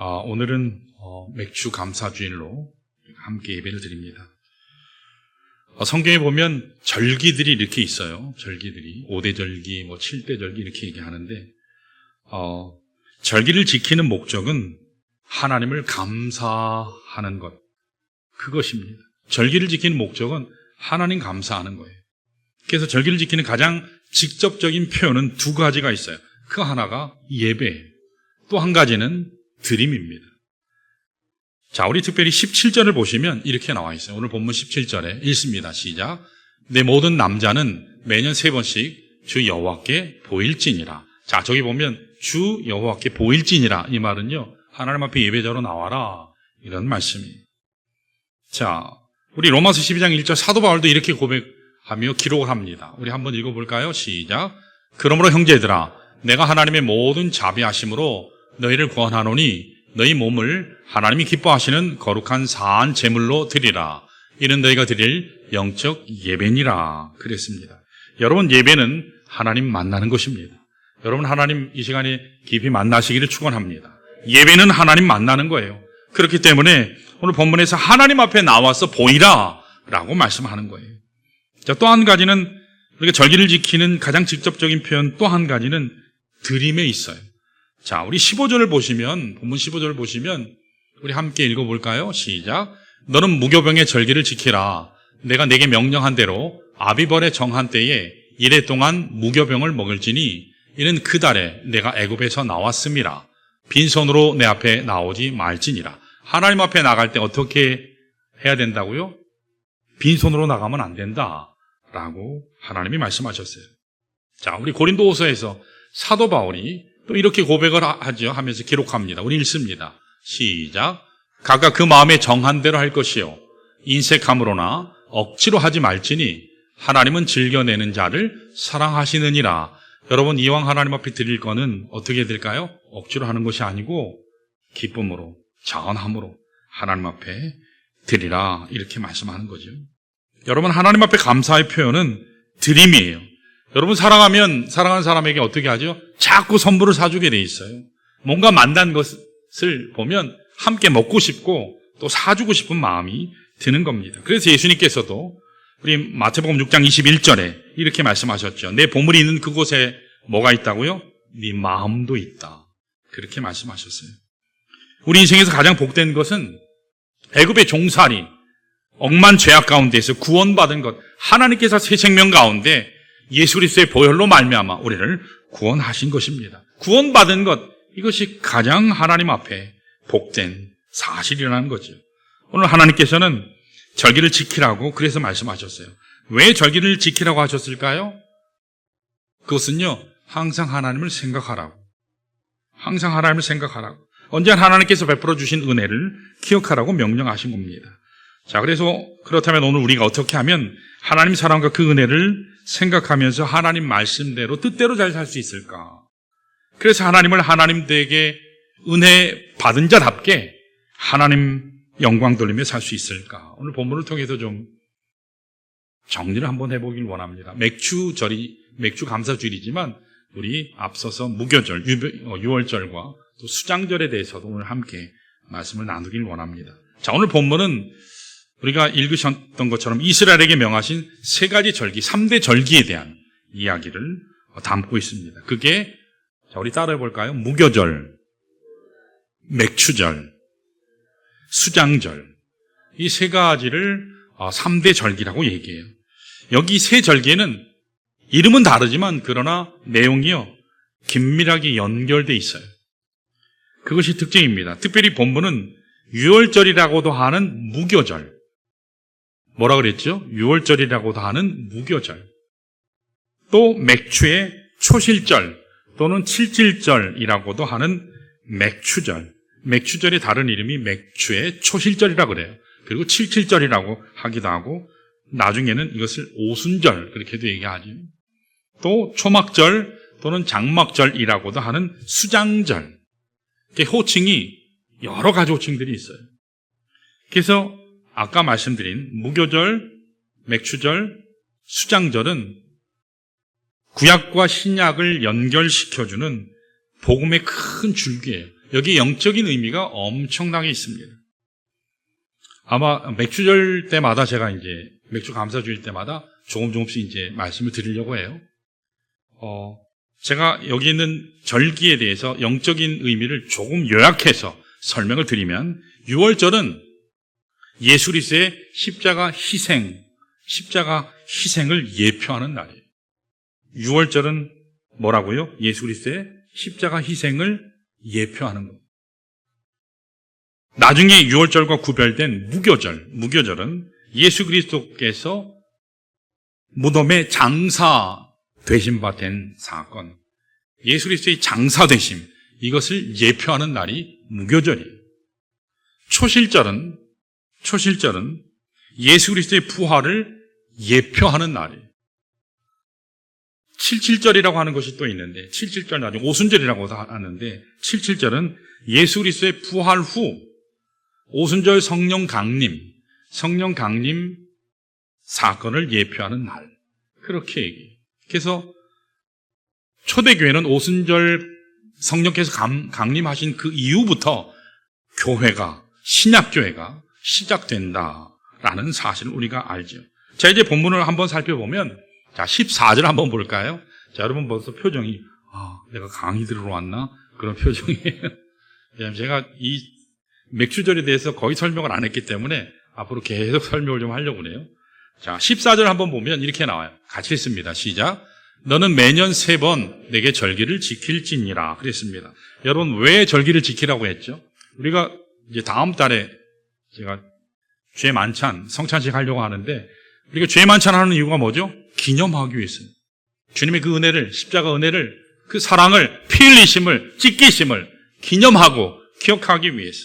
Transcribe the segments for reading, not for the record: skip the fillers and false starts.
오늘은 맥주 감사주일로 함께 예배를 드립니다. 성경에 보면 절기들이 이렇게 있어요. 절기들이 5대 절기, 7대 절기 이렇게 얘기하는데 절기를 지키는 목적은 하나님을 감사하는 것, 그것입니다. 절기를 지키는 목적은 하나님 감사하는 거예요. 그래서 절기를 지키는 가장 직접적인 표현은 두 가지가 있어요. 그 하나가 예배예요. 또 한 가지는 드림입니다. 자, 우리 특별히 17절을 보시면 이렇게 나와 있어요. 오늘 본문 17절에 읽습니다. 시작. 내 모든 남자는 매년 3번씩 주 여호와께 보일지니라. 자, 저기 보면 주 여호와께 보일지니라. 이 말은요, 하나님 앞에 예배자로 나와라, 이런 말씀이에요. 자, 우리 로마서 12장 1절 사도 바울도 이렇게 고백하며 기록을 합니다. 우리 한번 읽어볼까요? 시작. 그러므로 형제들아, 내가 하나님의 모든 자비하심으로 너희를 구원하노니 너희 몸을 하나님이 기뻐하시는 거룩한 사한 제물로 드리라. 이는 너희가 드릴 영적 예배니라. 그랬습니다. 여러분, 예배는 하나님 만나는 것입니다. 여러분, 하나님 이 시간에 깊이 만나시기를 축원합니다. 예배는 하나님 만나는 거예요. 그렇기 때문에 오늘 본문에서 하나님 앞에 나와서 보이라 라고 말씀하는 거예요. 자, 또 한 가지는 우리가 절기를 지키는 가장 직접적인 표현, 또 한 가지는 드림에 있어요. 자, 우리 15절을 보시면, 본문 15절을 보시면 우리 함께 읽어볼까요? 시작. 너는 무교병의 절기를 지키라. 내가 내게 명령한 대로 아비벌의 정한 때에 이래 동안 무교병을 먹을지니 이는 그 달에 내가 애굽에서 나왔음이라. 빈손으로 내 앞에 나오지 말지니라. 하나님 앞에 나갈 때 어떻게 해야 된다고요? 빈손으로 나가면 안 된다라고 하나님이 말씀하셨어요. 자, 우리 고린도후서에서 사도 바울이 또 이렇게 고백을 하죠. 하면서 기록합니다. 우리 읽습니다. 시작. 각각 그 마음에 정한 대로 할 것이요 인색함으로나 억지로 하지 말지니 하나님은 즐겨내는 자를 사랑하시느니라. 여러분, 이왕 하나님 앞에 드릴 거는 어떻게 될까요? 억지로 하는 것이 아니고 기쁨으로, 자원함으로 하나님 앞에 드리라, 이렇게 말씀하는 거죠. 여러분, 하나님 앞에 감사의 표현은 드림이에요. 여러분, 사랑하는 사람에게 어떻게 하죠? 자꾸 선물을 사주게 돼 있어요. 뭔가 만난 것을 보면 함께 먹고 싶고 또 사주고 싶은 마음이 드는 겁니다. 그래서 예수님께서도 우리 마태복음 6장 21절에 이렇게 말씀하셨죠. 내 보물이 있는 그곳에 뭐가 있다고요? 네 마음도 있다. 그렇게 말씀하셨어요. 우리 인생에서 가장 복된 것은 애굽의 종살이, 억만 죄악 가운데에서 구원받은 것, 하나님께서 새 생명 가운데 예수 그리스도의 보혈로 말미암아 우리를 구원하신 것입니다. 구원받은 것, 이것이 가장 하나님 앞에 복된 사실이라는 거죠. 오늘 하나님께서는 절기를 지키라고 그래서 말씀하셨어요. 왜 절기를 지키라고 하셨을까요? 그것은요, 항상 하나님을 생각하라고. 항상 하나님을 생각하라고. 언제나 하나님께서 베풀어 주신 은혜를 기억하라고 명령하신 겁니다. 자, 그래서 그렇다면 오늘 우리가 어떻게 하면 하나님 사랑과 그 은혜를 생각하면서 하나님 말씀대로 뜻대로 잘 살 수 있을까? 그래서 하나님을 하나님에게 은혜 받은 자답게 하나님 영광 돌리며 살 수 있을까? 오늘 본문을 통해서 좀 정리를 한번 해보길 원합니다. 맥주 감사주일이지만 우리 앞서서 무교절, 유월절과 또 수장절에 대해서도 오늘 함께 말씀을 나누길 원합니다. 자, 오늘 본문은 우리가 읽으셨던 것처럼 이스라엘에게 명하신 3가지 절기, 3대 절기에 대한 이야기를 담고 있습니다. 그게, 자, 우리 따라해 볼까요? 무교절, 맥추절, 수장절. 이 3가지를 3대 절기라고 얘기해요. 여기 3절기에는 이름은 다르지만 그러나 내용이요, 긴밀하게 연결되어 있어요. 그것이 특징입니다. 특별히 본문은 유월절이라고도 하는 무교절, 뭐라 그랬죠? 유월절이라고도 하는 무교절, 또 맥추의 초실절 또는 칠칠절이라고도 하는 맥추절, 맥추절의 다른 이름이 맥추의 초실절이라고 그래요. 그리고 칠칠절이라고 하기도 하고 나중에는 이것을 오순절 그렇게도 얘기하죠. 또 초막절 또는 장막절이라고도 하는 수장절, 호칭이 여러 가지 호칭들이 있어요. 그래서 아까 말씀드린 무교절, 맥추절, 수장절은 구약과 신약을 연결시켜주는 복음의 큰 줄기예요. 여기 영적인 의미가 엄청나게 있습니다. 아마 맥주절 때마다 제가 이제 맥주 감사주일 때마다 조금씩 이제 말씀을 드리려고 해요. 제가 여기 있는 절기에 대해서 영적인 의미를 조금 요약해서 설명을 드리면 6월절은 예수 그리스도의 십자가 희생을 예표하는 날이에요. 6월절은 뭐라고요? 예수 그리스도의 십자가 희생을 예표하는 겁니다. 나중에 6월절과 구별된 무교절은 예수 그리스도께서 무덤에 장사 되신 바 된 사건, 예수 그리스도의 장사 되심, 이것을 예표하는 날이 무교절이에요. 초실절은 예수 그리스도의 부활을 예표하는 날이에요. 77절이라고 하는 것이 또 있는데, 77절 나중에 오순절이라고 하는데, 77절은 예수 그리스도의 부활 후 오순절 성령 강림 사건을 예표하는 날, 그렇게 얘기해요. 그래서 초대교회는 오순절 성령께서 강림하신 그 이후부터 신약교회가 시작된다라는 사실을 우리가 알죠. 자, 이제 본문을 한번 살펴보면, 자, 14절 한번 볼까요? 자, 여러분 벌써 표정이, 내가 강의 들으러 왔나? 그런 표정이에요. 왜냐하면 제가 이 맥주절에 대해서 거의 설명을 안 했기 때문에 앞으로 계속 설명을 좀 하려고 그래요. 자, 14절 한번 보면 이렇게 나와요. 같이 읽습니다. 시작. 너는 매년 3번 내게 절기를 지킬지니라 그랬습니다. 여러분, 왜 절기를 지키라고 했죠? 우리가 이제 다음 달에 제가 죄 만찬, 성찬식 하려고 하는데, 우리가 죄 만찬하는 이유가 뭐죠? 기념하기 위해서요. 주님의 그 은혜를, 십자가 은혜를, 그 사랑을, 피 흘리심을, 찢기심을 기념하고 기억하기 위해서.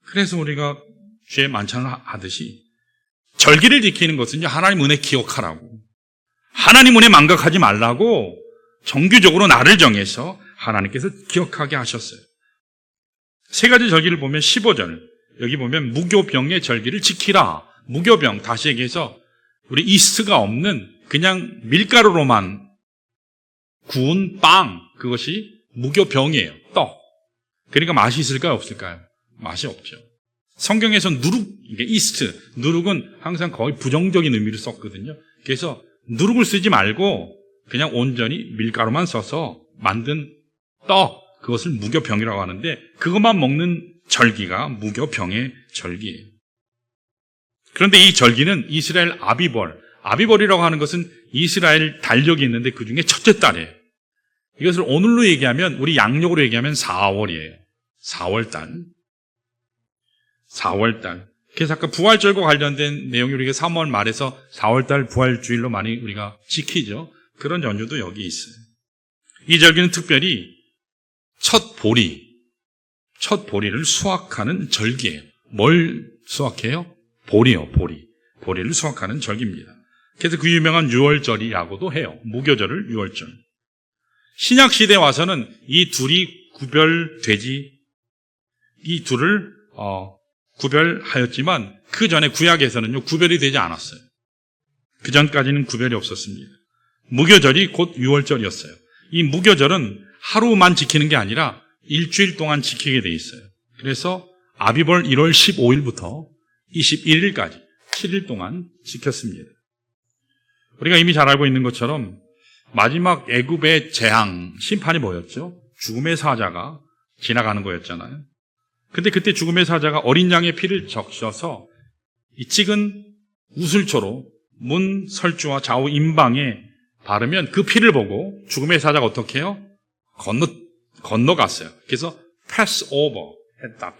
그래서 우리가 죄 만찬을 하듯이 절기를 지키는 것은 하나님 은혜 기억하라고, 하나님 은혜 망각하지 말라고 정규적으로 날을 정해서 하나님께서 기억하게 하셨어요. 3가지 절기를 보면 15절, 여기 보면 무교병의 절기를 지키라. 무교병, 다시 얘기해서 우리 이스트가 없는 그냥 밀가루로만 구운 빵, 그것이 무교병이에요. 떡. 그러니까 맛이 있을까요? 없을까요? 맛이 없죠. 성경에서 이게 이스트, 누룩은 항상 거의 부정적인 의미를 썼거든요. 그래서 누룩을 쓰지 말고 그냥 온전히 밀가루만 써서 만든 떡, 그것을 무교병이라고 하는데, 그것만 먹는 절기가 무교병의 절기예요. 그런데 이 절기는 이스라엘 아비벌이라고 하는 것은 이스라엘 달력이 있는데 그 중에 첫째 달이에요. 이것을 오늘로 얘기하면, 우리 양력으로 얘기하면 4월이에요. 4월달. 그래서 아까 부활절과 관련된 내용이 우리가 3월 말에서 4월달 부활주일로 많이 우리가 지키죠. 그런 연유도 여기 있어요. 이 절기는 특별히 첫 보리를 수확하는 절기예요. 뭘 수확해요? 보리요, 보리. 보리를 수확하는 절기입니다. 그래서 그 유명한 6월절이라고도 해요. 무교절을 6월절. 신약시대에 와서는 이 둘이 이 둘을 구별하였지만, 그 전에 구약에서는요, 구별이 되지 않았어요. 그 전까지는 구별이 없었습니다. 무교절이 곧 6월절이었어요. 이 무교절은 하루만 지키는 게 아니라 일주일 동안 지키게 돼 있어요. 그래서 아비벌 1월 15일부터 21일까지 7일 동안 지켰습니다. 우리가 이미 잘 알고 있는 것처럼 마지막 애굽의 재앙, 심판이 뭐였죠? 죽음의 사자가 지나가는 거였잖아요. 근데 그때 죽음의 사자가 어린 양의 피를 적셔서 이 찍은 우슬초로 문 설주와 좌우 임방에 바르면 그 피를 보고 죽음의 사자가 어떻게 해요? 건너갔어요. 그래서 패스오버 했다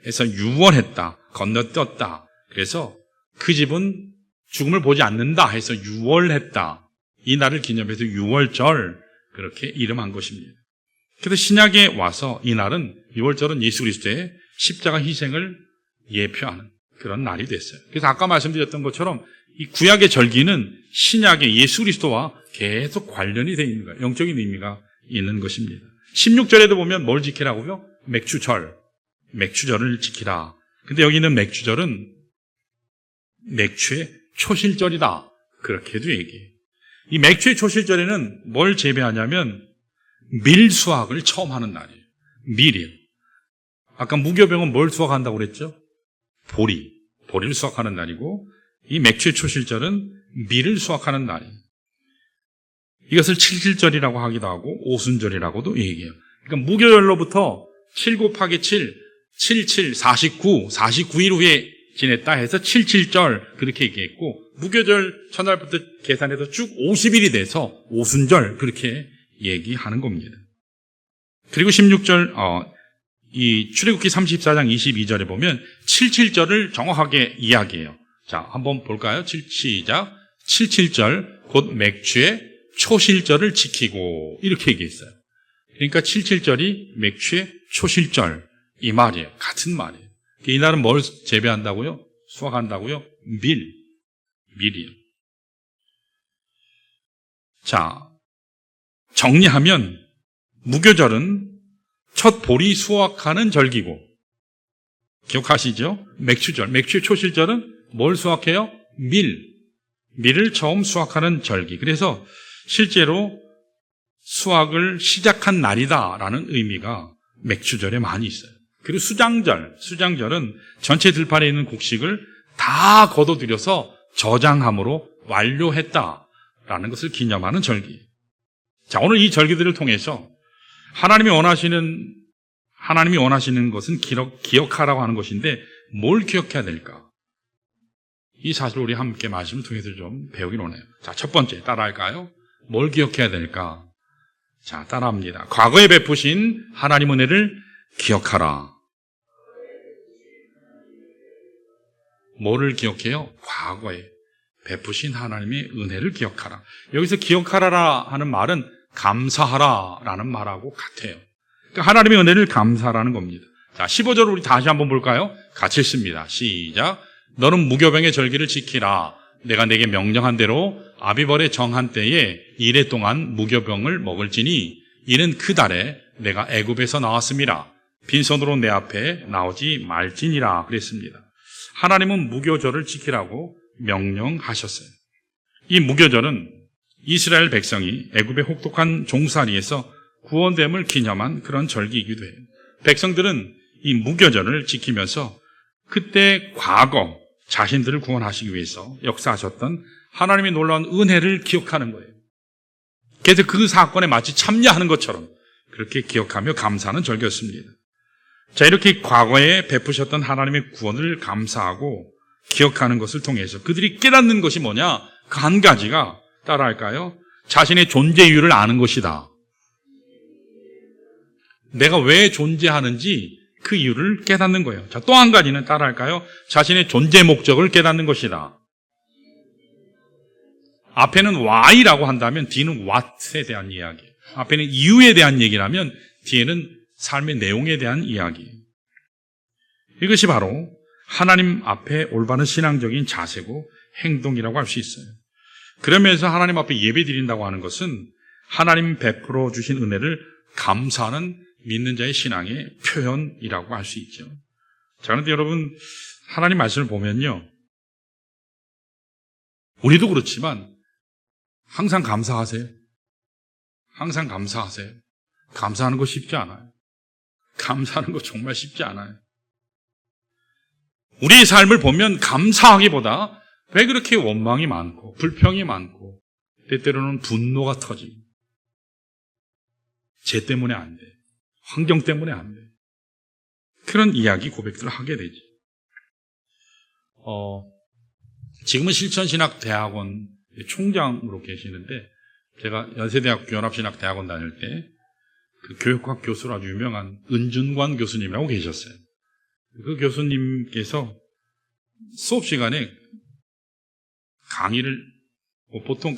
해서 유월했다, 건너뛰었다. 그래서 그 집은 죽음을 보지 않는다 해서 유월했다. 이 날을 기념해서 유월절, 그렇게 이름한 것입니다. 그래서 신약에 와서 이 날은, 6월절은 예수 그리스도의 십자가 희생을 예표하는 그런 날이 됐어요. 그래서 아까 말씀드렸던 것처럼 이 구약의 절기는 신약의 예수 그리스도와 계속 관련이 되어 있는 거예요. 영적인 의미가 있는 것입니다. 16절에도 보면 뭘 지키라고요? 맥주절을 지키라. 근데 여기 있는 맥주절은 맥주의 초실절이다, 그렇게도 얘기해요. 이 맥주의 초실절에는 뭘 재배하냐면 밀수확을 처음 하는 날이에요. 밀이요. 아까 무교병은 뭘 수확한다고 그랬죠? 보리를 수확하는 날이고, 이 맥주의 초실절은 밀을 수확하는 날이에요. 이것을 칠칠절이라고 하기도 하고 오순절이라고도 얘기해요. 그러니까 무교절로부터 7 곱하기 7, 77, 49일 후에 지냈다 해서 칠칠절 그렇게 얘기했고, 무교절 첫날부터 계산해서 쭉 50일이 돼서 오순절 그렇게 얘기하는 겁니다. 그리고 16절 이 출애굽기 34장 22절에 보면 칠칠절을 정확하게 이야기해요. 자, 한번 볼까요? 시작. 칠칠절 곧 맥주의 초실절을 지키고 이렇게 얘기했어요. 그러니까 칠칠절이 맥주의 초실절 이 말이에요. 같은 말이에요. 이날은 뭘 재배한다고요? 수확한다고요? 밀이요. 자, 정리하면 무교절은 첫 보리 수확하는 절기고, 기억하시죠? 맥주절, 맥주의 초실절은 뭘 수확해요? 밀을 처음 수확하는 절기. 그래서 실제로 수확을 시작한 날이다라는 의미가 맥주절에 많이 있어요. 그리고 수장절은 전체 들판에 있는 곡식을 다 거둬들여서 저장함으로 완료했다라는 것을 기념하는 절기. 자, 오늘 이 절기들을 통해서 하나님이 원하시는 것은 기억하라고 하는 것인데 뭘 기억해야 될까? 이 사실을 우리 함께 말씀을 통해서 좀 배우긴 오네요. 자, 첫 번째 따라할까요? 뭘 기억해야 될까? 자, 따라합니다. 과거에 베푸신 하나님 은혜를 기억하라. 뭐를 기억해요? 과거에 베푸신 하나님의 은혜를 기억하라. 여기서 기억하라라 하는 말은 감사하라라는 말하고 같아요. 그러니까 하나님의 은혜를 감사하라는 겁니다. 자, 15절을 우리 다시 한번 볼까요? 같이 읽습니다. 시작. 너는 무교병의 절기를 지키라. 내가 내게 명령한 대로 아비벌의 정한 때에 이래 동안 무교병을 먹을지니 이는 그 달에 내가 애굽에서 나왔음이라. 빈손으로 내 앞에 나오지 말지니라 그랬습니다. 하나님은 무교절을 지키라고 명령하셨어요. 이 무교절은 이스라엘 백성이 애굽의 혹독한 종살이에서 구원됨을 기념한 그런 절기이기도 해요. 백성들은 이 무교절을 지키면서 그때 과거 자신들을 구원하시기 위해서 역사하셨던 하나님의 놀라운 은혜를 기억하는 거예요. 그래서 그 사건에 마치 참여하는 것처럼 그렇게 기억하며 감사하는 절기였습니다. 자, 이렇게 과거에 베푸셨던 하나님의 구원을 감사하고 기억하는 것을 통해서 그들이 깨닫는 것이 뭐냐? 그 한 가지가 따라할까요? 자신의 존재 이유를 아는 것이다. 내가 왜 존재하는지 그 이유를 깨닫는 거예요. 자, 또 한 가지는 따라할까요? 자신의 존재 목적을 깨닫는 것이다. 앞에는 why라고 한다면 뒤는 what에 대한 이야기. 앞에는 이유에 대한 얘기라면 뒤에는 삶의 내용에 대한 이야기. 이것이 바로 하나님 앞에 올바른 신앙적인 자세고 행동이라고 할 수 있어요. 그러면서 하나님 앞에 예배 드린다고 하는 것은 하나님 베풀어 주신 은혜를 감사하는 믿는 자의 신앙의 표현이라고 할 수 있죠. 자, 그런데 여러분, 하나님 말씀을 보면요, 우리도 그렇지만 항상 감사하세요. 항상 감사하세요. 감사하는 거 쉽지 않아요. 감사하는 거 정말 쉽지 않아요. 우리의 삶을 보면 감사하기보다 왜 그렇게 원망이 많고 불평이 많고 때때로는 분노가 터지고 죄 때문에 안 돼. 환경 때문에 안 돼. 그런 이야기 고백들을 하게 되지. 지금은 실천신학대학원 총장으로 계시는데 제가 연세대학교 연합신학대학원 다닐 때 그 교육학 교수로 아주 유명한 은준관 교수님이라고 계셨어요. 그 교수님께서 수업 시간에 강의를 보통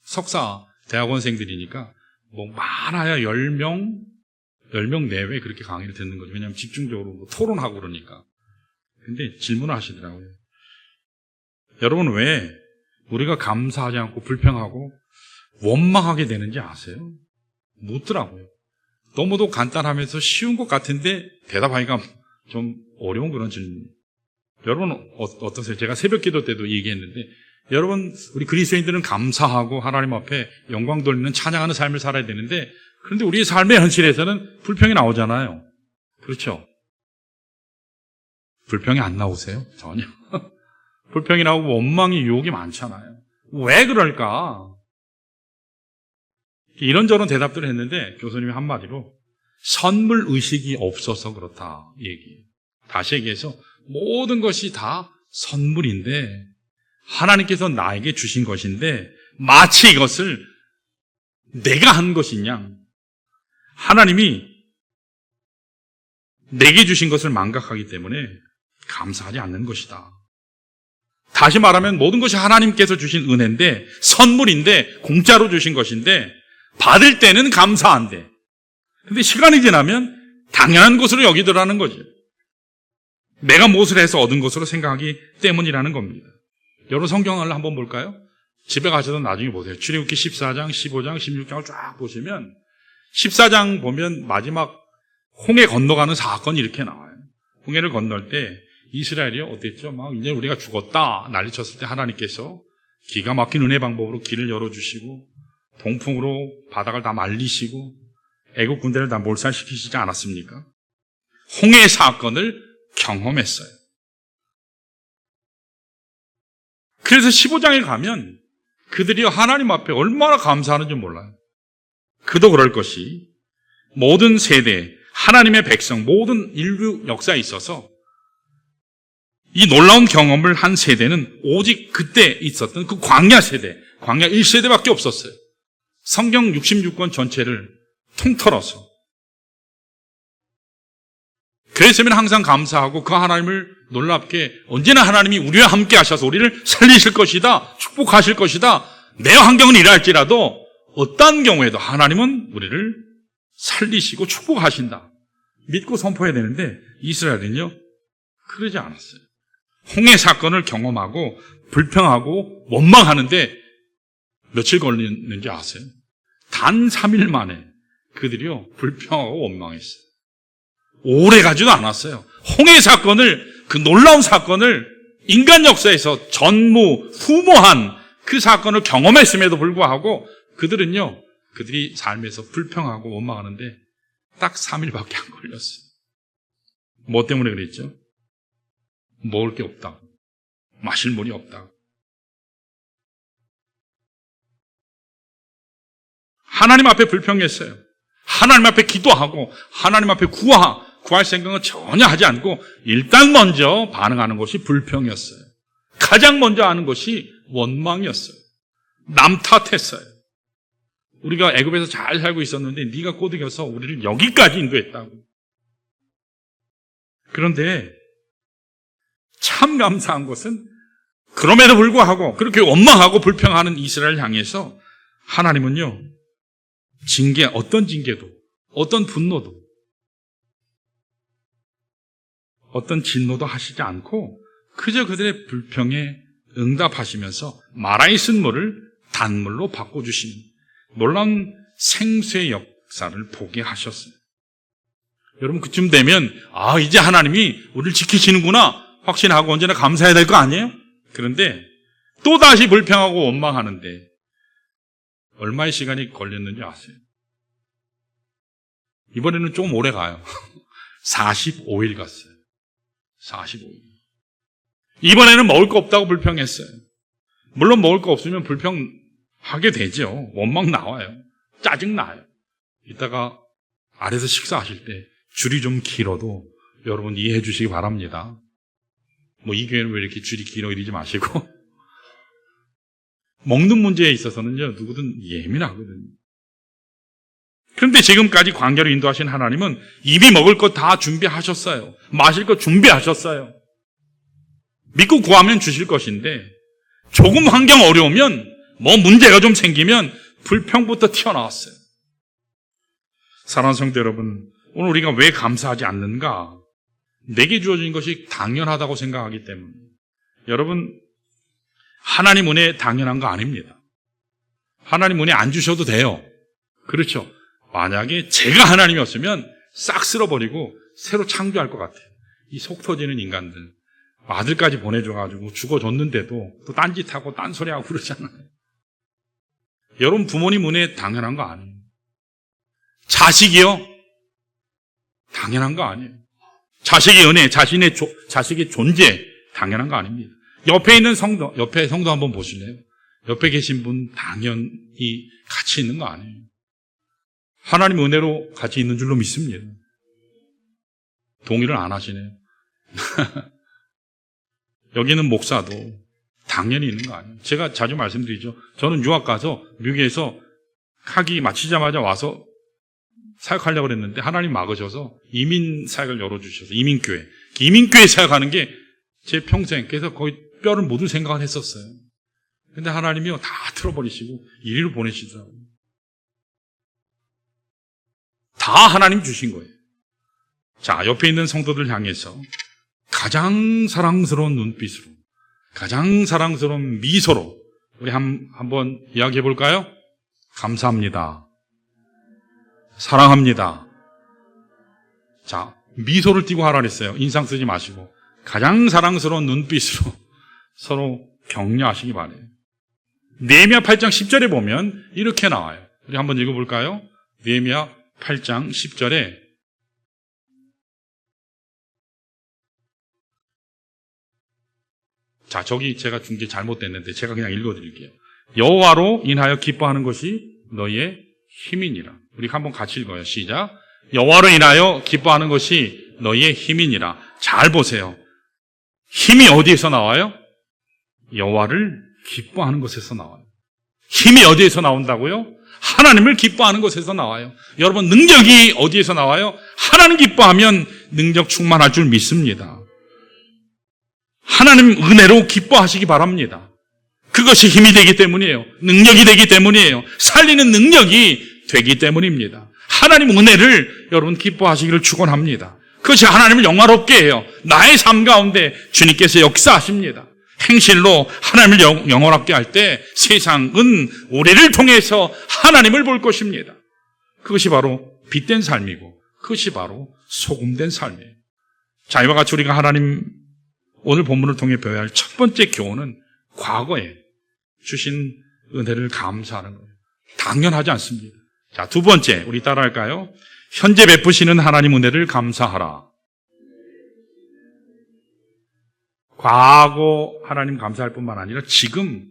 석사 대학원생들이니까 뭐 많아야 10명 내외 그렇게 강의를 듣는 거죠. 왜냐하면 집중적으로 뭐 토론하고 그러니까. 근데 질문을 하시더라고요. 여러분, 왜 우리가 감사하지 않고 불평하고 원망하게 되는지 아세요? 묻더라고요. 너무도 간단하면서 쉬운 것 같은데 대답하기가 좀 어려운 그런 질문. 여러분 어떠세요? 제가 새벽 기도 때도 얘기했는데 여러분, 우리 그리스도인들은 감사하고 하나님 앞에 영광 돌리는 찬양하는 삶을 살아야 되는데 그런데 우리 삶의 현실에서는 불평이 나오잖아요. 그렇죠? 불평이 안 나오세요? 전혀. 불평이 나오고 원망이 유혹이 많잖아요. 왜 그럴까? 이런저런 대답들을 했는데 교수님이 한마디로 선물 의식이 없어서 그렇다 얘기해요. 다시 얘기해서 모든 것이 다 선물인데 하나님께서 나에게 주신 것인데 마치 이것을 내가 한 것이냐, 하나님이 내게 주신 것을 망각하기 때문에 감사하지 않는 것이다. 다시 말하면 모든 것이 하나님께서 주신 은혜인데 선물인데 공짜로 주신 것인데 받을 때는 감사한데 근데 시간이 지나면 당연한 것으로 여기더라는 거죠. 내가 무엇을 해서 얻은 것으로 생각하기 때문이라는 겁니다. 여러분 성경을 한번 볼까요? 집에 가셔서 나중에 보세요. 출애굽기 14장, 15장, 16장을 쫙 보시면 14장 보면 마지막 홍해 건너가는 사건이 이렇게 나와요. 홍해를 건널 때 이스라엘이 어땠죠? 막 이제 우리가 죽었다 난리쳤을 때 하나님께서 기가 막힌 은혜 방법으로 길을 열어주시고 동풍으로 바닥을 다 말리시고 애국 군대를 다 몰살시키시지 않았습니까? 홍해 사건을 경험했어요. 그래서 15장에 가면 그들이 하나님 앞에 얼마나 감사하는지 몰라요. 그도 그럴 것이 모든 세대, 하나님의 백성, 모든 인류 역사에 있어서 이 놀라운 경험을 한 세대는 오직 그때 있었던 그 광야 세대, 광야 1세대밖에 없었어요. 성경 66권 전체를 통틀어서. 그랬으면 항상 감사하고 그 하나님을 놀랍게 언제나 하나님이 우리와 함께 하셔서 우리를 살리실 것이다, 축복하실 것이다, 내 환경은 이랄지라도 어떤 경우에도 하나님은 우리를 살리시고 축복하신다 믿고 선포해야 되는데 이스라엘은요 그러지 않았어요. 홍해 사건을 경험하고 불평하고 원망하는데 며칠 걸리는지 아세요? 단 3일 만에 그들이요 불평하고 원망했어요. 오래 가지도 않았어요. 홍해 사건을, 그 놀라운 사건을 인간 역사에서 전무, 후무한 그 사건을 경험했음에도 불구하고 그들은요, 그들이 삶에서 불평하고 원망하는데 딱 3일밖에 안 걸렸어요. 뭐 때문에 그랬죠? 먹을 게 없다고, 마실 물이 없다고. 하나님 앞에 불평했어요. 하나님 앞에 기도하고 하나님 앞에 구할 생각은 전혀 하지 않고 일단 먼저 반응하는 것이 불평이었어요. 가장 먼저 하는 것이 원망이었어요. 남 탓했어요. 우리가 애굽에서 잘 살고 있었는데 네가 꼬드겨서 우리를 여기까지 인도했다고. 그런데 참 감사한 것은 그럼에도 불구하고 그렇게 원망하고 불평하는 이스라엘 향해서 하나님은요 징계, 어떤 징계도, 어떤 분노도, 어떤 진노도 하시지 않고 그저 그들의 불평에 응답하시면서 마라의 쓴물을 단물로 바꿔주시는 놀라운 생수의 역사를 보게 하셨어요. 여러분 그쯤 되면 이제 하나님이 우리를 지키시는구나 확신하고 언제나 감사해야 될 거 아니에요? 그런데 또다시 불평하고 원망하는데 얼마의 시간이 걸렸는지 아세요? 이번에는 좀 오래 가요. 45일 갔어요. 45일. 이번에는 먹을 거 없다고 불평했어요. 물론 먹을 거 없으면 불평하게 되죠. 원망 나와요. 짜증 나요. 이따가 아래서 식사하실 때 줄이 좀 길어도 여러분 이해해 주시기 바랍니다. 이 교회는 왜 이렇게 줄이 길어 이러지 마시고 먹는 문제에 있어서는요 누구든 예민하거든요. 그런데 지금까지 광야로 인도하신 하나님은 이미 먹을 것 다 준비하셨어요. 마실 것 준비하셨어요. 믿고 구하면 주실 것인데 조금 환경 어려우면 문제가 좀 생기면 불평부터 튀어나왔어요. 사랑하는 성도 여러분, 오늘 우리가 왜 감사하지 않는가? 내게 주어진 것이 당연하다고 생각하기 때문에. 여러분, 하나님 은혜 당연한 거 아닙니다. 하나님 은혜 안 주셔도 돼요. 그렇죠? 만약에 제가 하나님이었으면 싹 쓸어버리고 새로 창조할 것 같아요. 이 속 터지는 인간들. 아들까지 보내줘가지고 죽어줬는데도 또 딴짓하고 딴소리하고 그러잖아요. 여러분 부모님 은혜 당연한 거 아니에요. 자식이요? 당연한 거 아니에요. 자식의 은혜, 자식의 존재, 당연한 거 아닙니다. 옆에 있는 성도, 옆에 성도 한번 보실래요? 옆에 계신 분 당연히 같이 있는 거 아니에요. 하나님 은혜로 같이 있는 줄로 믿습니다. 동의를 안 하시네요. 여기는 목사도 당연히 있는 거 아니에요. 제가 자주 말씀드리죠. 저는 유학 가서 미국에서 학위 마치자마자 와서 사역하려고 그랬는데 하나님 막으셔서 이민 사역을 열어주셔서 이민교회 사역하는 게 제 평생, 그래서 거의 뼈를 묻을 생각을 했었어요. 근데 하나님이요 다 틀어버리시고 이리로 보내시더라고요. 다 하나님 주신 거예요. 자, 옆에 있는 성도들 향해서 가장 사랑스러운 눈빛으로, 가장 사랑스러운 미소로 우리 한번 이야기해 볼까요? 감사합니다. 사랑합니다. 자, 미소를 띠고 하라 그랬어요. 인상 쓰지 마시고 가장 사랑스러운 눈빛으로 서로 격려하시기 바래요. 느헤미야 8장 10절에 보면 이렇게 나와요. 우리 한번 읽어볼까요? 느헤미야 8장 10절에 자, 저기 제가 준 게 잘못됐는데 제가 그냥 읽어드릴게요. 여호와로 인하여 기뻐하는 것이 너희의 힘이니라. 우리 한번 같이 읽어요. 시작. 여호와로 인하여 기뻐하는 것이 너희의 힘이니라. 잘 보세요. 힘이 어디에서 나와요? 여호와를 기뻐하는 것에서 나와요. 힘이 어디에서 나온다고요? 하나님을 기뻐하는 것에서 나와요. 여러분, 능력이 어디에서 나와요? 하나님 기뻐하면 능력 충만할 줄 믿습니다. 하나님 은혜로 기뻐하시기 바랍니다. 그것이 힘이 되기 때문이에요. 능력이 되기 때문이에요. 살리는 능력이 되기 때문입니다. 하나님 은혜를 여러분 기뻐하시기를 축원합니다. 그것이 하나님을 영화롭게 해요. 나의 삶 가운데 주님께서 역사하십니다. 행실로 하나님을 영원하게 할 때 세상은 우리를 통해서 하나님을 볼 것입니다. 그것이 바로 빛된 삶이고 그것이 바로 소금된 삶이에요. 자, 이와 같이 우리가 하나님 오늘 본문을 통해 배워야 할 첫 번째 교훈은 과거에 주신 은혜를 감사하는 거예요. 당연하지 않습니다. 자, 두 번째 우리 따라할까요? 현재 베푸시는 하나님 은혜를 감사하라. 과거 하나님 감사할 뿐만 아니라 지금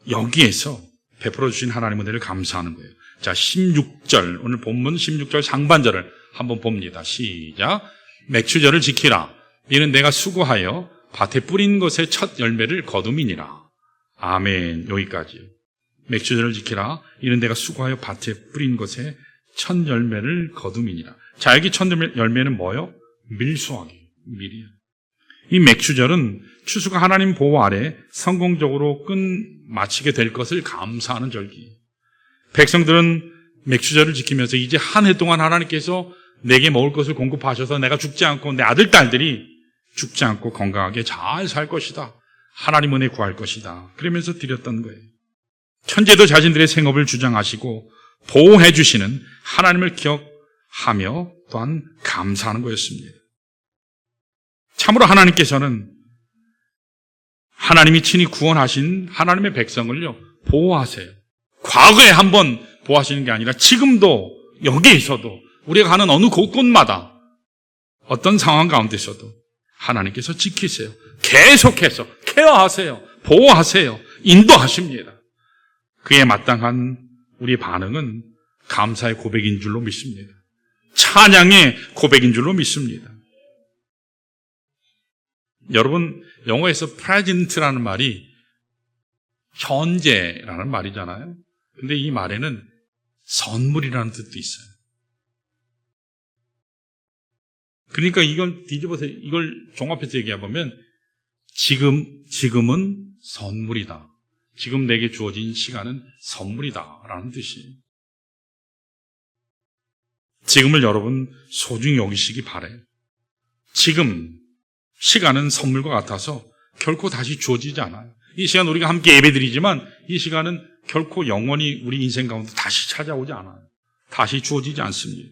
여기에서 베풀어 주신 하나님 은혜를 감사하는 거예요. 자, 16절 오늘 본문 16절 상반절을 한번 봅니다. 시작. 맥추절을 지키라. 이는 내가 수고하여 밭에 뿌린 것의 첫 열매를 거둠이니라. 아멘. 여기까지요. 맥추절을 지키라. 이는 내가 수고하여 밭에 뿌린 것의 첫 열매를 거둠이니라. 자, 여기 첫 열매는 뭐요? 밀수하기. 밀이요. 이 맥추절은 추수가 하나님 보호 아래 성공적으로 끝마치게 될 것을 감사하는 절기. 백성들은 맥추절을 지키면서 이제 한 해 동안 하나님께서 내게 먹을 것을 공급하셔서 내가 죽지 않고 내 아들, 딸들이 죽지 않고 건강하게 잘 살 것이다. 하나님 은혜 구할 것이다. 그러면서 드렸던 거예요. 천재도 자신들의 생업을 주장하시고 보호해 주시는 하나님을 기억하며 또한 감사하는 거였습니다. 참으로 하나님께서는 하나님이 친히 구원하신 하나님의 백성을요 보호하세요. 과거에 한번 보호하시는 게 아니라 지금도 여기에서도 우리가 가는 어느 곳곳마다 어떤 상황 가운데서도 하나님께서 지키세요. 계속해서 케어하세요. 보호하세요. 인도하십니다. 그에 마땅한 우리의 반응은 감사의 고백인 줄로 믿습니다. 찬양의 고백인 줄로 믿습니다. 여러분, 영어에서 present라는 말이 현재라는 말이잖아요. 근데 이 말에는 선물이라는 뜻도 있어요. 그러니까 이걸 뒤집어서 이걸 종합해서 얘기해보면 지금은 선물이다. 지금 내게 주어진 시간은 선물이다라는 뜻이에요. 지금을 여러분 소중히 여기시기 바라요. 지금 시간은 선물과 같아서 결코 다시 주어지지 않아요. 이 시간 우리가 함께 예배드리지만 이 시간은 결코 영원히 우리 인생 가운데 다시 찾아오지 않아요. 다시 주어지지 않습니다.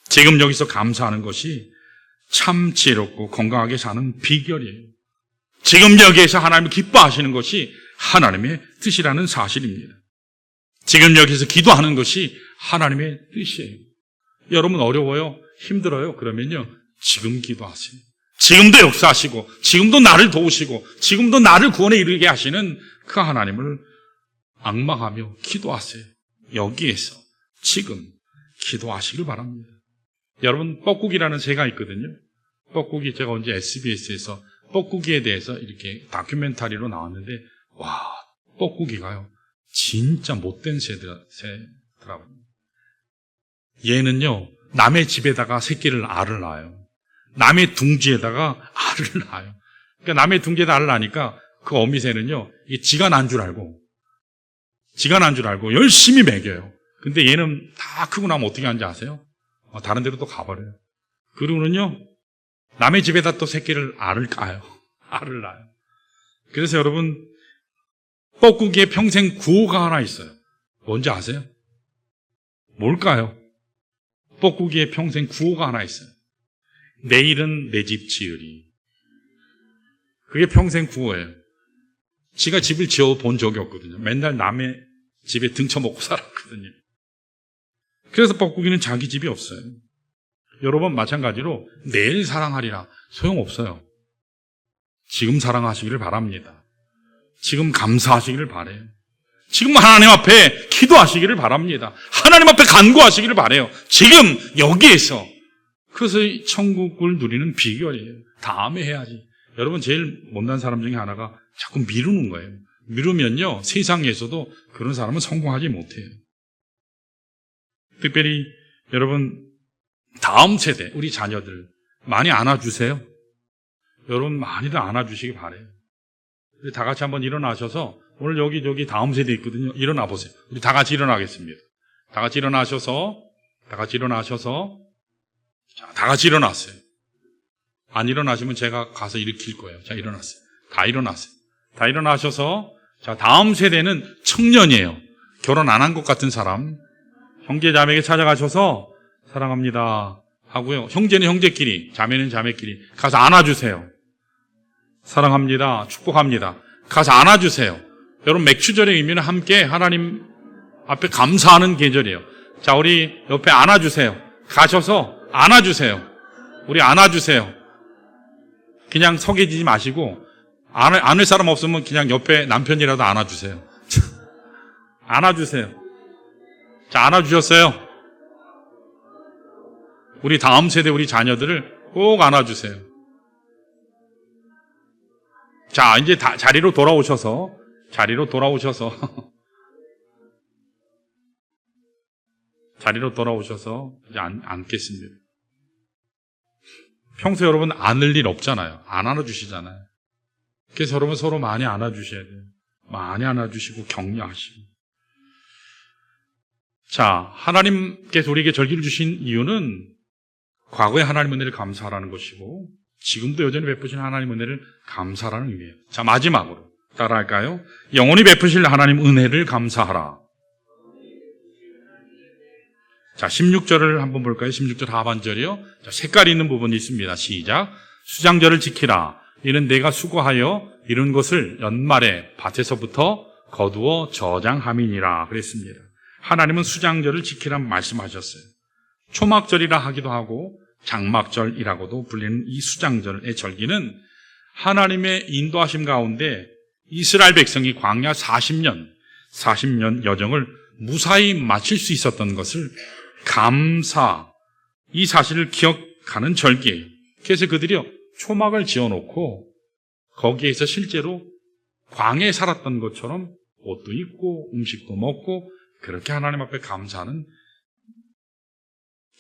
지금 여기서 감사하는 것이 참 지혜롭고 건강하게 사는 비결이에요. 지금 여기에서 하나님을 기뻐하시는 것이 하나님의 뜻이라는 사실입니다. 지금 여기서 기도하는 것이 하나님의 뜻이에요. 여러분 어려워요? 힘들어요? 그러면요, 지금 기도하세요. 지금도 역사하시고, 지금도 나를 도우시고, 지금도 나를 구원에 이르게 하시는 그 하나님을 앙망하며 기도하세요. 여기에서 지금 기도하시길 바랍니다. 여러분, 뻐꾸기라는 새가 있거든요. 뻐꾸기, 제가 언제 SBS에서 뻐꾸기에 대해서 이렇게 다큐멘터리로 나왔는데, 와, 뻐꾸기가요, 진짜 못된 새더라고요. 얘는요, 남의 집에다가 알을 낳아요. 남의 둥지에다가 알을 낳아요. 그러니까 남의 둥지에다 알을 낳으니까 그 어미새는요, 이게 지가 난 줄 알고 열심히 먹여요. 근데 얘는 다 크고 나면 어떻게 하는지 아세요? 다른 데로 또 가버려요. 그러고는요, 남의 집에다 또 알을 까요. 알을 낳아요. 그래서 여러분, 뻐꾸기의 평생 구호가 하나 있어요. 뭔지 아세요? 뭘까요? 뻐꾸기의 평생 구호가 하나 있어요. 내일은 내 집 지으리. 그게 평생 구호예요. 지가 집을 지어본 적이 없거든요. 맨날 남의 집에 등쳐먹고 살았거든요. 그래서 뻐꾸기는 자기 집이 없어요. 여러분 마찬가지로 내일 사랑하리라 소용없어요. 지금 사랑하시기를 바랍니다. 지금 감사하시기를 바라요. 지금 하나님 앞에 기도하시기를 바랍니다. 하나님 앞에 간구하시기를 바라요. 지금 여기에서. 그래서 천국을 누리는 비결이에요. 다음에 해야지. 여러분 제일 못난 사람 중에 하나가 자꾸 미루는 거예요. 미루면요, 세상에서도 그런 사람은 성공하지 못해요. 특별히 여러분 다음 세대, 우리 자녀들 많이 안아주세요. 여러분 많이들 안아주시기 바라요. 우리 다 같이 한번 일어나셔서, 오늘 여기 다음 세대 있거든요. 일어나 보세요. 우리 다 같이 일어나겠습니다. 다 같이 일어나셔서 자, 다 같이 일어났어요. 안 일어나시면 제가 가서 일으킬 거예요. 자, 일어났어요. 다 일어났어요. 다 일어나셔서, 자, 다음 세대는 청년이에요. 결혼 안 한 것 같은 사람, 형제 자매에게 찾아가셔서 사랑합니다 하고요. 형제는 형제끼리, 자매는 자매끼리 가서 안아주세요. 사랑합니다, 축복합니다. 가서 안아주세요. 여러분 맥추절의 의미는 함께 하나님 앞에 감사하는 계절이에요. 자, 우리 옆에 안아주세요. 가셔서 안아주세요. 우리 안아주세요. 그냥 서 계시지 마시고, 안을 사람 없으면 그냥 옆에 남편이라도 안아주세요. 안아주세요. 자, 안아주셨어요? 우리 다음 세대, 우리 자녀들을 꼭 안아주세요. 자, 이제 자리로 돌아오셔서 자리로 이제 앉겠습니다. 평소에 여러분 안을 일 없잖아요. 안 안아주시잖아요. 그래서 여러분 서로 많이 안아주셔야 돼요. 많이 안아주시고 격려하시고. 자, 하나님께서 우리에게 절기를 주신 이유는 과거의 하나님 은혜를 감사하라는 것이고, 지금도 여전히 베푸신 하나님 은혜를 감사하라는 의미예요. 자, 마지막으로 따라할까요? 영원히 베푸실 하나님 은혜를 감사하라. 자, 16절을 한번 볼까요? 16절 하반절이요. 자, 색깔이 있는 부분이 있습니다. 시작. 수장절을 지키라. 이는 내가 수고하여 이룬 것을 연말에 밭에서부터 거두어 저장함이니라 그랬습니다. 하나님은 수장절을 지키라는 말씀하셨어요. 초막절이라 하기도 하고 장막절이라고도 불리는 이 수장절의 절기는 하나님의 인도하심 가운데 이스라엘 백성이 광야 40년 여정을 무사히 마칠 수 있었던 것을 이 사실을 기억하는 절기예요. 그래서 그들이요, 초막을 지어놓고 거기에서 실제로 광야에 살았던 것처럼 옷도 입고 음식도 먹고 그렇게 하나님 앞에 감사하는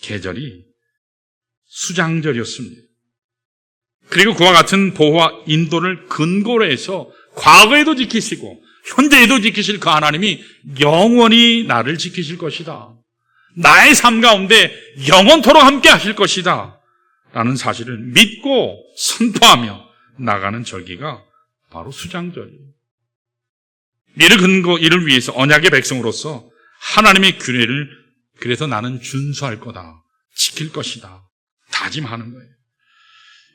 계절이 수장절이었습니다. 그리고 그와 같은 보호와 인도를 근거로 해서 과거에도 지키시고 현재에도 지키실 그 하나님이 영원히 나를 지키실 것이다. 나의 삶 가운데 영원토록 함께 하실 것이다. 라는 사실을 믿고 선포하며 나가는 절기가 바로 수장절이에요. 이를 위해서 언약의 백성으로서 하나님의 규례를 그래서 나는 준수할 거다. 지킬 것이다. 다짐하는 거예요.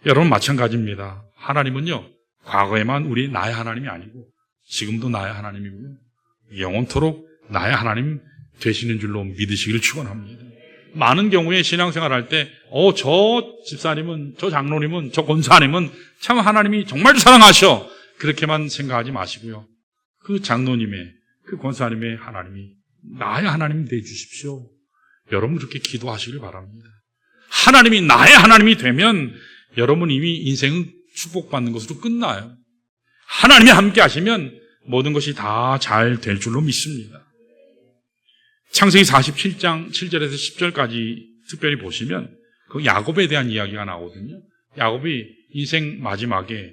여러분 마찬가지입니다. 하나님은요, 과거에만 나의 하나님이 아니고 지금도 나의 하나님이고요. 영원토록 나의 하나님 되시는 줄로 믿으시기를 축원합니다. 많은 경우에 신앙생활 할 때, 저 집사님은, 저 장로님은, 저 권사님은 참 하나님이 정말 사랑하셔. 그렇게만 생각하지 마시고요. 그 장로님의, 그 권사님의 하나님이 나의 하나님 되어 주십시오. 여러분 그렇게 기도하시길 바랍니다. 하나님이 나의 하나님이 되면 여러분 이미 인생은 축복받는 것으로 끝나요. 하나님이 함께 하시면 모든 것이 다 잘 될 줄로 믿습니다. 창세기 47장 7절에서 10절까지 특별히 보시면 그 야곱에 대한 이야기가 나오거든요. 야곱이 인생 마지막에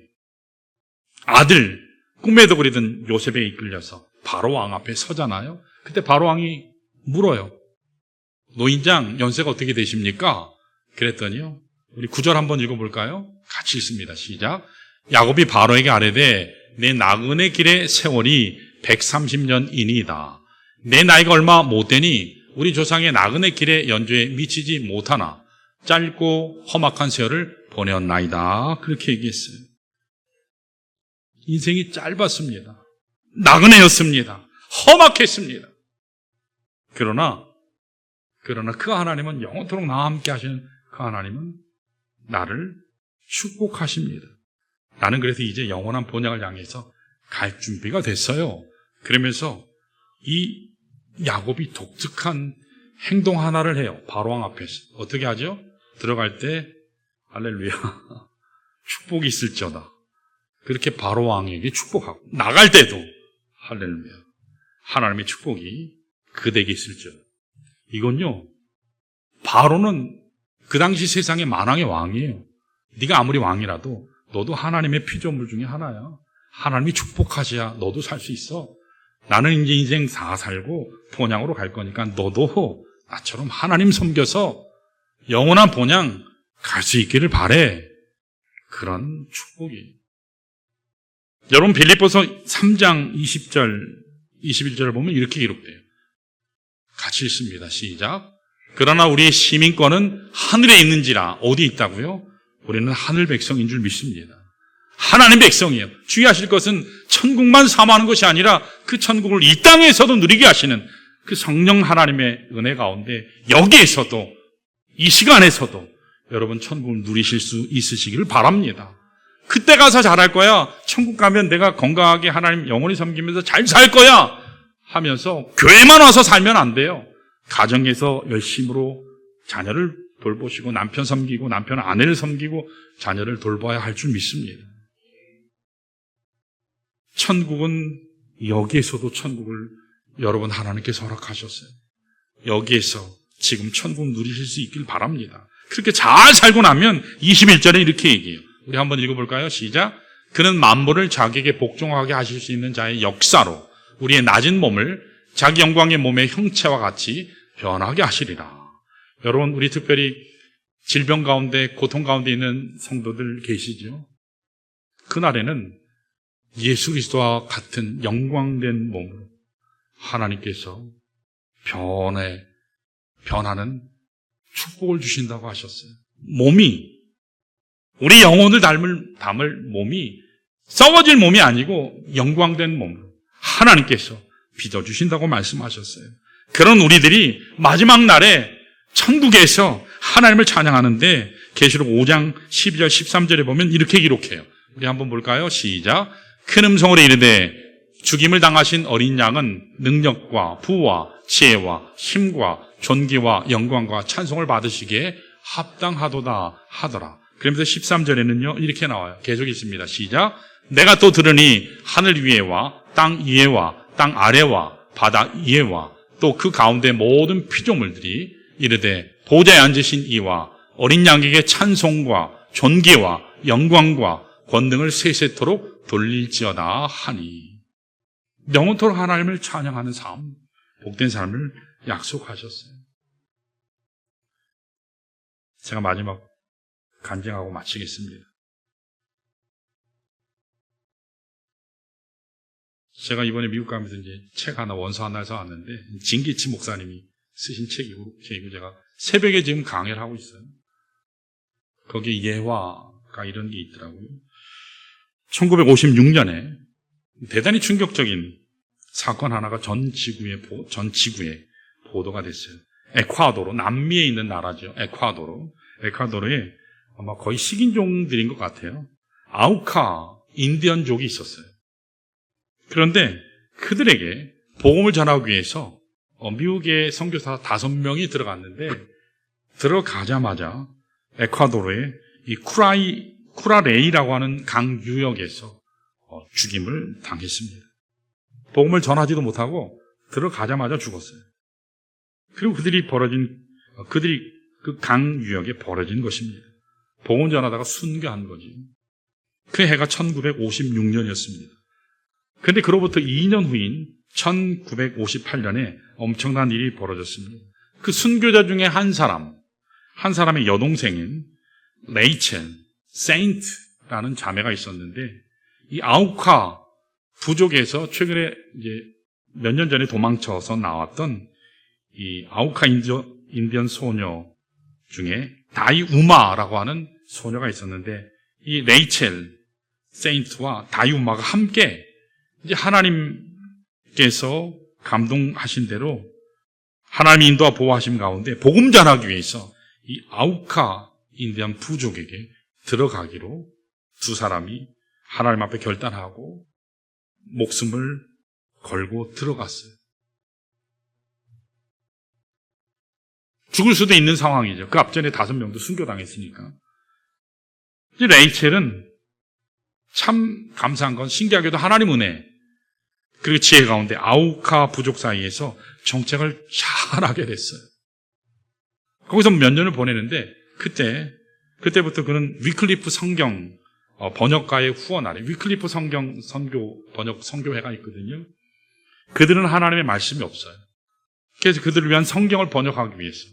아들, 꿈에도 그리던 요셉에 이끌려서 바로 왕 앞에 서잖아요. 그때 바로 왕이 물어요. 노인장 연세가 어떻게 되십니까? 그랬더니요. 우리 9절 한번 읽어볼까요? 같이 읽습니다. 시작. 야곱이 바로에게 아뢰되 내 나그네 길의 세월이 130년이니이다. 내 나이가 얼마 못 되니 우리 조상의 나그네 길의 연주에 미치지 못하나 짧고 험악한 세월을 보내었나이다. 그렇게 얘기했어요. 인생이 짧았습니다. 나그네였습니다. 험악했습니다. 그러나 그 하나님은 영원토록 나와 함께 하시는 그 하나님은 나를 축복하십니다. 나는 그래서 이제 영원한 본향을 향해서 갈 준비가 됐어요. 그러면서 이 야곱이 독특한 행동 하나를 해요. 바로왕 앞에서. 어떻게 하죠? 들어갈 때 할렐루야 축복이 있을지어다. 그렇게 바로왕에게 축복하고 나갈 때도 할렐루야 하나님의 축복이 그대에게 있을지어다. 이건요, 바로는 그 당시 세상의 만왕의 왕이에요. 네가 아무리 왕이라도 너도 하나님의 피조물 중에 하나야. 하나님이 축복하셔야 너도 살 수 있어. 나는 이제 인생 다 살고 본향으로 갈 거니까 너도 나처럼 하나님 섬겨서 영원한 본향 갈 수 있기를 바래. 그런 축복이. 여러분 빌립보서 3장 20절 21절을 보면 이렇게 기록돼요. 같이 읽습니다. 시작. 그러나 우리의 시민권은 하늘에 있는지라. 어디 있다고요? 우리는 하늘 백성인 줄 믿습니다. 하나님 백성이에요. 주의하실 것은 천국만 사모하는 것이 아니라 그 천국을 이 땅에서도 누리게 하시는 그 성령 하나님의 은혜 가운데 여기에서도 이 시간에서도 여러분 천국을 누리실 수 있으시기를 바랍니다. 그때 가서 잘할 거야. 천국 가면 내가 건강하게 하나님 영원히 섬기면서 잘 살 거야 하면서 교회만 와서 살면 안 돼요. 가정에서 열심으로 자녀를 돌보시고 남편 섬기고 남편 아내를 섬기고 자녀를 돌봐야 할 줄 믿습니다. 천국은 여기에서도 천국을 여러분 하나님께서 허락하셨어요. 여기에서 지금 천국 누리실 수 있길 바랍니다. 그렇게 잘 살고 나면 21절에 이렇게 얘기해요. 우리 한번 읽어볼까요? 시작. 그는 만물을 자기에게 복종하게 하실 수 있는 자의 역사로 우리의 낮은 몸을 자기 영광의 몸의 형체와 같이 변하게 하시리라. 여러분 우리 특별히 질병 가운데 고통 가운데 있는 성도들 계시죠? 그날에는 예수 그리스도와 같은 영광된 몸으로 하나님께서 변하는 축복을 주신다고 하셨어요. 몸이 우리 영혼을 담을 몸이 썩어질 몸이 아니고 영광된 몸으로 하나님께서 빚어주신다고 말씀하셨어요. 그런 우리들이 마지막 날에 천국에서 하나님을 찬양하는데 계시록 5장 12절 13절에 보면 이렇게 기록해요. 우리 한번 볼까요? 시작. 큰 음성으로 이르되 죽임을 당하신 어린 양은 능력과 부와 지혜와 힘과 존귀와 영광과 찬송을 받으시기에 합당하도다 하더라. 그러면서 13절에는요 이렇게 나와요. 계속 있습니다. 시작. 내가 또 들으니 하늘 위에와 땅 위에와 땅 아래와 바다 위에와 또 그 가운데 모든 피조물들이 이르되 보좌에 앉으신 이와 어린 양에게 찬송과 존귀와 영광과 권능을 세세토록 돌릴지어다 하니. 영원토록 하나님을 찬양하는 삶, 복된 삶을 약속하셨어요. 제가 마지막 간증하고 마치겠습니다. 제가 이번에 미국 가면서 이제 책 하나, 원서 하나 해서 왔는데, 진기치 목사님이 쓰신 책이고, 제가 새벽에 지금 강의를 하고 있어요. 거기에 예화가 이런 게 있더라고요. 1956년에 대단히 충격적인 사건 하나가 전 지구에 보도가 됐어요. 에콰도르, 남미에 있는 나라죠. 에콰도르에 아마 거의 식인종들인 것 같아요. 아우카 인디언족이 있었어요. 그런데 그들에게 복음을 전하기 위해서 미국의 선교사 5명이 들어갔는데, 들어가자마자 에콰도르의 이 쿠라레이라고 하는 강 유역에서 죽임을 당했습니다. 복음을 전하지도 못하고 들어가자마자 죽었어요. 그리고 그들이 그 강 유역에 버려진 것입니다. 복음 전하다가 순교한 거지. 그 해가 1956년이었습니다. 그런데 그로부터 2년 후인 1958년에 엄청난 일이 벌어졌습니다. 그 순교자 중에 한 사람의 여동생인 레이첼, 세인트라는 자매가 있었는데, 이 아우카 부족에서 최근에 이제 몇 년 전에 도망쳐서 나왔던 이 아우카 인디언 소녀 중에 다이우마라고 하는 소녀가 있었는데, 이 레이첼, 세인트와 다이우마가 함께 이제 하나님께서 감동하신 대로 하나님의 인도와 보호하심 가운데 복음 전하기 위해서 이 아우카 인디언 부족에게 들어가기로 두 사람이 하나님 앞에 결단하고 목숨을 걸고 들어갔어요. 죽을 수도 있는 상황이죠. 그 앞전에 5명도 순교당했으니까. 이제 레이첼은 참 감사한 건, 신기하게도 하나님 은혜 그리고 지혜 가운데 아우카 부족 사이에서 정책을 잘하게 됐어요. 거기서 몇 년을 보내는데, 그때부터 그는 위클리프 성경 번역가의 후원 아래 위클리프 성경 선교회가 있거든요. 그들은 하나님의 말씀이 없어요. 그래서 그들을 위한 성경을 번역하기 위해서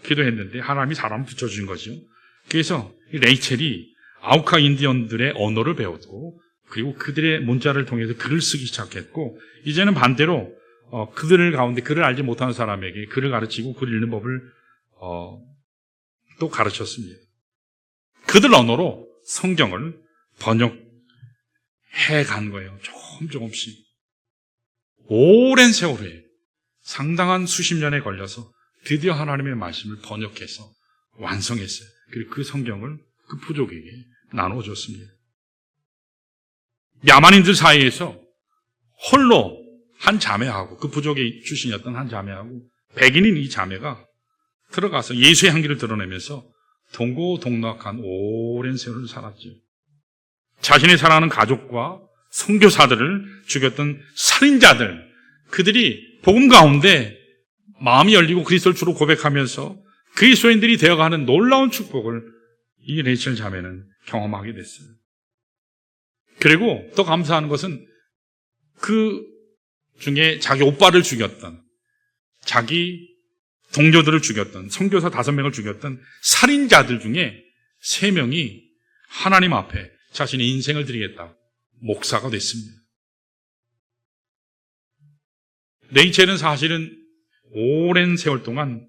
기도했는데 하나님이 사람을 붙여주신 거죠. 그래서 레이첼이 아우카 인디언들의 언어를 배웠고, 그리고 그들의 문자를 통해서 글을 쓰기 시작했고, 이제는 반대로 그들 가운데 글을 알지 못하는 사람에게 글을 가르치고 글 읽는 법을 또 가르쳤습니다. 그들 언어로 성경을 번역해 간 거예요. 조금씩. 오랜 세월에 상당한 수십 년에 걸려서 드디어 하나님의 말씀을 번역해서 완성했어요. 그리고 그 성경을 그 부족에게 나눠줬습니다. 야만인들 사이에서 홀로 한 자매하고, 그 부족의 출신이었던 한 자매하고 백인인 이 자매가 들어가서 예수의 향기를 드러내면서 동고동락한 오랜 세월을 살았죠. 자신의 사랑하는 가족과 선교사들을 죽였던 살인자들, 그들이 복음 가운데 마음이 열리고 그리스도를 주로 고백하면서 그리스도인들이 되어가는 놀라운 축복을 이 레이첼 자매는 경험하게 됐어요. 그리고 또 감사한 것은 그 중에 자기 오빠를 죽였던, 자기 동료들을 죽였던, 선교사 5명을 죽였던 살인자들 중에 3명이 하나님 앞에 자신의 인생을 드리겠다 목사가 됐습니다. 레이첼은 사실은 오랜 세월 동안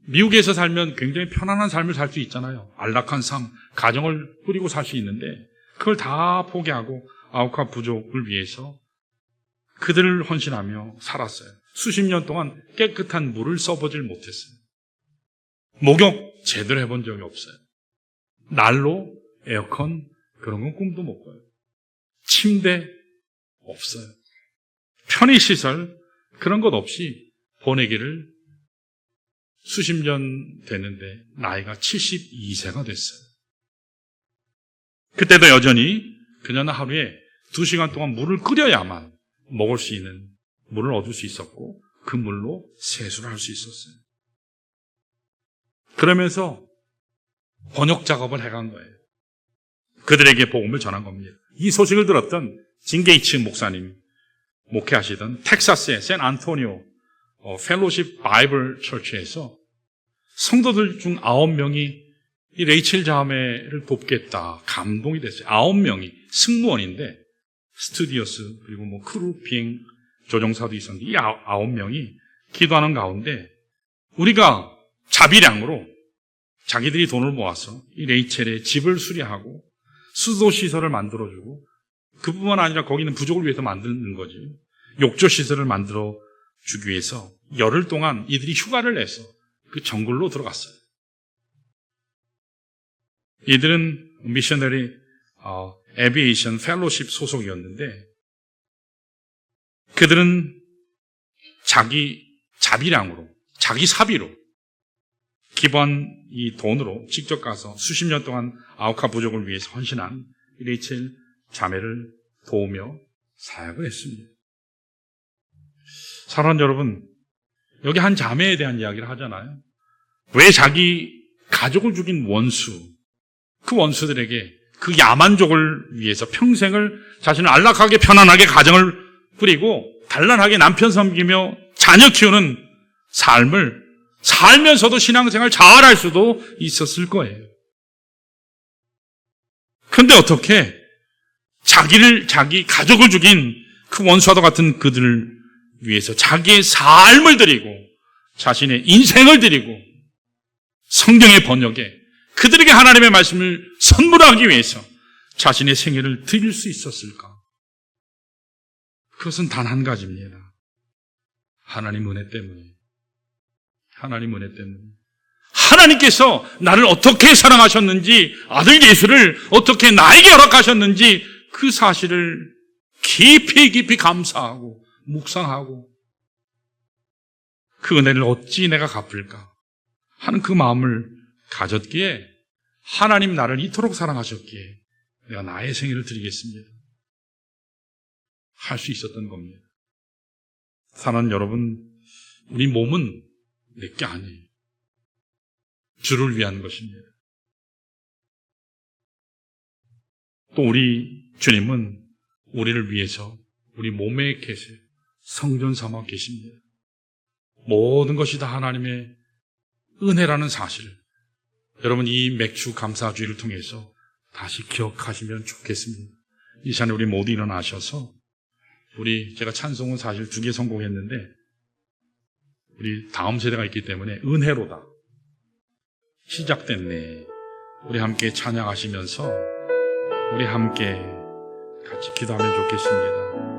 미국에서 살면 굉장히 편안한 삶을 살 수 있잖아요. 안락한 삶, 가정을 꾸리고 살 수 있는데 그걸 다 포기하고 아우카 부족을 위해서 그들을 헌신하며 살았어요. 수십 년 동안 깨끗한 물을 써보질 못했어요. 목욕 제대로 해본 적이 없어요. 난로, 에어컨 그런 건 꿈도 못 꿔요. 침대 없어요. 편의시설 그런 것 없이 보내기를 수십 년 됐는데 나이가 72세가 됐어요. 그때도 여전히 그녀는 하루에 2시간 동안 물을 끓여야만 먹을 수 있는 물을 얻을 수 있었고 그 물로 세수를 할 수 있었어요. 그러면서 번역 작업을 해간 거예요. 그들에게 복음을 전한 겁니다. 이 소식을 들었던 진 게이츠 목사님 목회하시던 텍사스의 샌안토니오 펠로십 바이블 처치에서 성도들 중 9명이 이 레이첼 자매를 돕겠다 감동이 됐어요. 9명이 승무원인데 스튜디오스 그리고 크루 비행 조종사도 있었는데 이 9명이 기도하는 가운데 우리가 자비량으로 자기들이 돈을 모아서 이 레이첼의 집을 수리하고 수도시설을 만들어주고 그뿐만 아니라 거기는 부족을 위해서 만드는 거지. 욕조 시설을 만들어 주기 위해서 열흘 동안 이들이 휴가를 내서 그 정글로 들어갔어요. 이들은 미셔너리 에비에이션 펠로십 소속이었는데 그들은 자기 자비량으로, 자기 사비로, 기본 이 돈으로 직접 가서 수십 년 동안 아우카 부족을 위해서 헌신한 레이첼 자매를 도우며 사역을 했습니다. 사랑하는 여러분, 여기 한 자매에 대한 이야기를 하잖아요. 왜 자기 가족을 죽인 원수, 그 원수들에게 그 야만족을 위해서 평생을 자신을 안락하게 편안하게 가정을 꾸리고 단란하게 남편 섬기며 자녀 키우는 삶을 살면서도 신앙생활 잘할 수도 있었을 거예요. 그런데 어떻게 자기 가족을 죽인 그 원수와도 같은 그들을 위해서 자기의 삶을 드리고 자신의 인생을 드리고 성경의 번역에 그들에게 하나님의 말씀을 선물하기 위해서 자신의 생애를 드릴 수 있었을까? 그것은 단 한 가지입니다. 하나님 은혜 때문에. 하나님 은혜 때문에. 하나님께서 나를 어떻게 사랑하셨는지, 아들 예수를 어떻게 나에게 허락하셨는지 그 사실을 깊이 감사하고 묵상하고 그 은혜를 어찌 내가 갚을까 하는 그 마음을 가졌기에 하나님 나를 이토록 사랑하셨기에 내가 나의 생애를 드리겠습니다. 할 수 있었던 겁니다. 사랑하는 여러분, 우리 몸은 내게 아니에요. 주를 위한 것입니다. 또 우리 주님은 우리를 위해서 우리 몸에 계세요. 성전 삼아 계십니다. 모든 것이 다 하나님의 은혜라는 사실을 여러분 이 맥주 감사주의를 통해서 다시 기억하시면 좋겠습니다. 이 시간에 우리 모두 일어나셔서 제가 찬송은 사실 2개 선곡했는데 우리 다음 세대가 있기 때문에 은혜로다 시작됐네. 우리 함께 찬양하시면서 우리 함께 같이 기도하면 좋겠습니다.